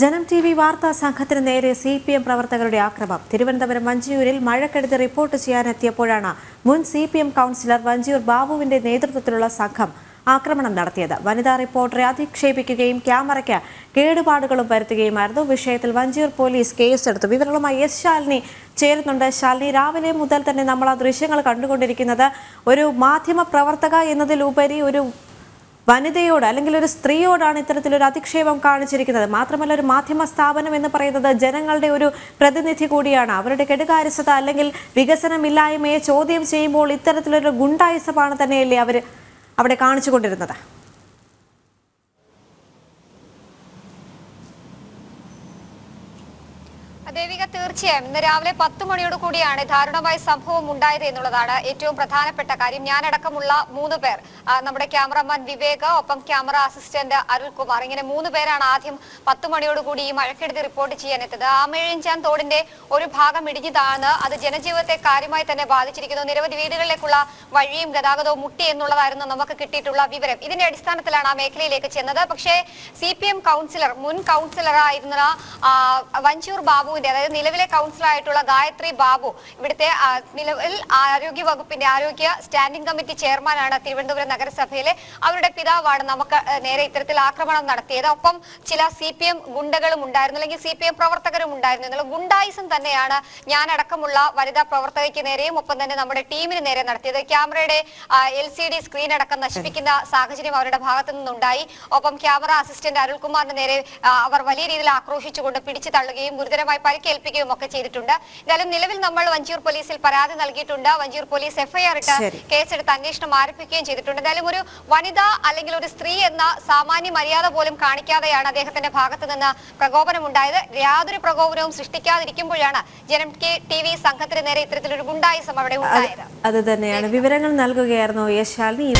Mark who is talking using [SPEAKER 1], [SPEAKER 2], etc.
[SPEAKER 1] ജനം ടിവി വാർത്താ സംഘത്തിന് നേരെ സിപിഎം പ്രവർത്തകരുടെ ആക്രമണം. തിരുവനന്തപുരം വഞ്ചിയൂരിൽ മഴക്കെടുതി റിപ്പോർട്ട് ചെയ്യാനെത്തിയപ്പോഴാണ് മുൻ സിപിഎം കൗൺസിലർ വഞ്ചിയൂർ ബാബുവിന്റെ നേതൃത്വത്തിലുള്ള സംഘം ആക്രമണം നടത്തിയത്. വനിതാ റിപ്പോർട്ടറെ അധിക്ഷേപിക്കുകയും ക്യാമറയ്ക്ക് കേടുപാടുകളും വരുത്തുകയുമായിരുന്നു. വിഷയത്തിൽ വഞ്ചിയൂർ പോലീസ് കേസെടുത്തു. വിവരങ്ങളുമായി എസ് ശാലിനി ചേരുന്നുണ്ട്. ശാലിനി, രാവിലെ മുതൽ തന്നെ നമ്മൾ ആ ദൃശ്യങ്ങൾ കണ്ടുകൊണ്ടിരിക്കുന്നത് ഒരു മാധ്യമ പ്രവർത്തക എന്നതിലുപരി ഒരു വനിതയോട് അല്ലെങ്കിൽ ഒരു സ്ത്രീയോടാണ് ഇത്തരത്തിലൊരു അധിക്ഷേപം കാണിച്ചിരിക്കുന്നത്. മാത്രമല്ല, ഒരു മാധ്യമ സ്ഥാപനം എന്ന് പറയുന്നത് ജനങ്ങളുടെ ഒരു പ്രതിനിധി കൂടിയാണ്. അവരുടെ കെടുകാര്യസ്ഥത അല്ലെങ്കിൽ വികസനമില്ലായ്മയെ ചോദ്യം ചെയ്യുമ്പോൾ ഇത്തരത്തിലൊരു ഗുണ്ടായിസമാണ് തന്നെയല്ലേ അവർ അവിടെ കാണിച്ചുകൊണ്ടിരുന്നത്?
[SPEAKER 2] ദേവിക, തീർച്ചയായും ഇന്ന് രാവിലെ 10 മണിയോട് കൂടിയാണ് ദാരുണമായ സംഭവം ഉണ്ടായത് എന്നുള്ളതാണ് ഏറ്റവും പ്രധാനപ്പെട്ട കാര്യം. ഞാനടക്കമുള്ള 3 പേർ, നമ്മുടെ ക്യാമറമാൻ വിവേക്, ഒപ്പം ക്യാമറ അസിസ്റ്റന്റ് അരുൾകുമാർ, ഇങ്ങനെ 3 പേരാണ് ആദ്യം 10 മണിയോട് കൂടി ഈ മഴക്കെടുതി റിപ്പോർട്ട് ചെയ്യാനെത്തിയത്. ആമയിഴഞ്ചാൻ തോടിന്റെ ഒരു ഭാഗം ഇടിഞ്ഞു താഴ്ന്ന് അത് ജനജീവിതത്തെ കാര്യമായി തന്നെ ബാധിച്ചിരിക്കുന്നു. നിരവധി വീടുകളിലേക്കുള്ള വഴിയും ഗതാഗതവും മുട്ടി എന്നുള്ളതായിരുന്നു നമുക്ക് കിട്ടിയിട്ടുള്ള വിവരം. ഇതിന്റെ അടിസ്ഥാനത്തിലാണ് ആ മേഖലയിലേക്ക് ചെന്നത്. പക്ഷേ CPM കൗൺസിലർ, മുൻ കൗൺസിലറായിരുന്ന വഞ്ചിയൂർ ബാബുവിന്റെ, അതായത് നിലവിലെ കൗൺസിലറായിട്ടുള്ള ഗായത്രി ബാബു, ഇവിടുത്തെ നിലവിൽ ആരോഗ്യ വകുപ്പിന്റെ ആരോഗ്യ സ്റ്റാൻഡിംഗ് കമ്മിറ്റി ചെയർമാനാണ് തിരുവനന്തപുരം നഗരസഭയിലെ. അവരുടെ പിതാവാണ് നമുക്ക് നേരെ ഇത്തരത്തിൽ ആക്രമണം നടത്തിയത്. ഒപ്പം ചില CPM ഗുണ്ടകളും ഉണ്ടായിരുന്നു, അല്ലെങ്കിൽ CPM പ്രവർത്തകരും ഉണ്ടായിരുന്നു എന്നുള്ള ഗുണ്ടായിസം തന്നെയാണ് ഞാനടക്കമുള്ള വനിതാ പ്രവർത്തകയ്ക്ക് നേരെയും ഒപ്പം തന്നെ നമ്മുടെ ടീമിന് നേരെ നടത്തിയത്. ക്യാമറയുടെ LCD സ്ക്രീൻ അടക്കം നശിപ്പിക്കുന്ന സാഹചര്യം അവരുടെ ഭാഗത്തു നിന്നുണ്ടായി. ഒപ്പം ക്യാമറ അസിസ്റ്റന്റ് അരുൾകുമാറിന് നേരെ അവർ വലിയ രീതിയിൽ ആക്രോശിച്ചുകൊണ്ട് പിടിച്ചു തള്ളുകയും ഗുരുതരമായി പരിക്കേൽപ്പിക്കുകയും ഒക്കെ ചെയ്തിട്ടുണ്ട്. എന്തായാലും നിലവിൽ നമ്മൾ വഞ്ചിയൂർ പോലീസിൽ പരാതി നൽകിയിട്ടുണ്ട്. വഞ്ചിയൂർ പോലീസ് FIR ഇട്ട് കേസെടുത്ത് അന്വേഷണം ആരംഭിക്കുകയും ചെയ്തിട്ടുണ്ട്. എന്തായാലും ഒരു വനിത അല്ലെങ്കിൽ ഒരു സ്ത്രീ എന്ന സാമാന്യ മര്യാദ പോലും കാണിക്കാതെയാണ് അദ്ദേഹത്തിന്റെ ഭാഗത്ത് നിന്ന് പ്രകോപനമുണ്ടായത്. യാതൊരു പ്രകോപനവും സൃഷ്ടിക്കാതിരിക്കുമ്പോഴാണ് ജനം TV സംഘത്തിന് നേരെ ഇത്തരത്തിലൊരു ഗുണ്ടായിസം അവിടെ ഉണ്ടായത്.
[SPEAKER 1] അത് തന്നെയാണ് വിവരങ്ങൾ നൽകുകയായിരുന്നു എസ് ശാലിനി.